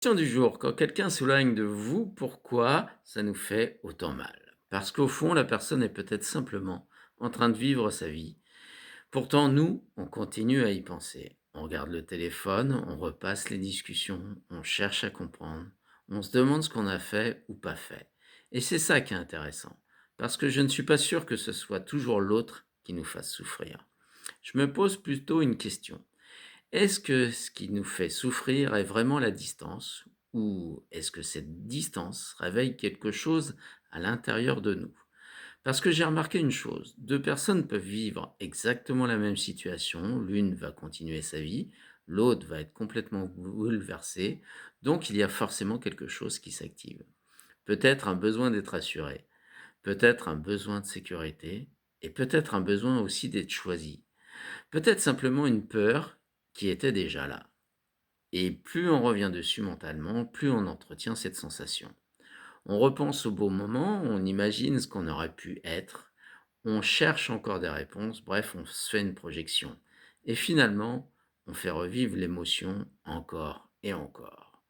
Question du jour, quand quelqu'un s'éloigne de vous, pourquoi ça nous fait autant mal? Parce qu'au fond, la personne est peut-être simplement en train de vivre sa vie. Pourtant, nous, on continue à y penser. On regarde le téléphone, on repasse les discussions, on cherche à comprendre, on se demande ce qu'on a fait ou pas fait. Et c'est ça qui est intéressant, parce que je ne suis pas sûr que ce soit toujours l'autre qui nous fasse souffrir. Je me pose plutôt une question. Est-ce que ce qui nous fait souffrir est vraiment la distance ou est-ce que cette distance réveille quelque chose à l'intérieur de nous? Parce que j'ai remarqué une chose, deux personnes peuvent vivre exactement la même situation, l'une va continuer sa vie, l'autre va être complètement bouleversée, donc il y a forcément quelque chose qui s'active. Peut-être un besoin d'être assuré, peut-être un besoin de sécurité, et peut-être un besoin aussi d'être choisi. Peut-être simplement une peur qui était déjà là. Et plus on revient dessus mentalement, plus on entretient cette sensation. On repense au beau moment, on imagine ce qu'on aurait pu être, on cherche encore des réponses, bref, on se fait une projection. Et finalement, on fait revivre l'émotion encore et encore.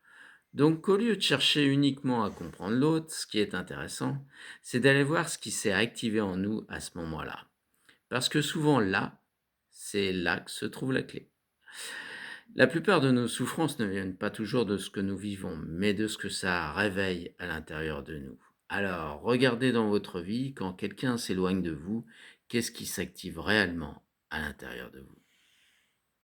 Donc au lieu de chercher uniquement à comprendre l'autre, ce qui est intéressant, c'est d'aller voir ce qui s'est activé en nous à ce moment-là. Parce que souvent là, c'est là que se trouve la clé. La plupart de nos souffrances ne viennent pas toujours de ce que nous vivons, mais de ce que ça réveille à l'intérieur de nous. Alors, regardez dans votre vie, quand quelqu'un s'éloigne de vous, qu'est-ce qui s'active réellement à l'intérieur de vous?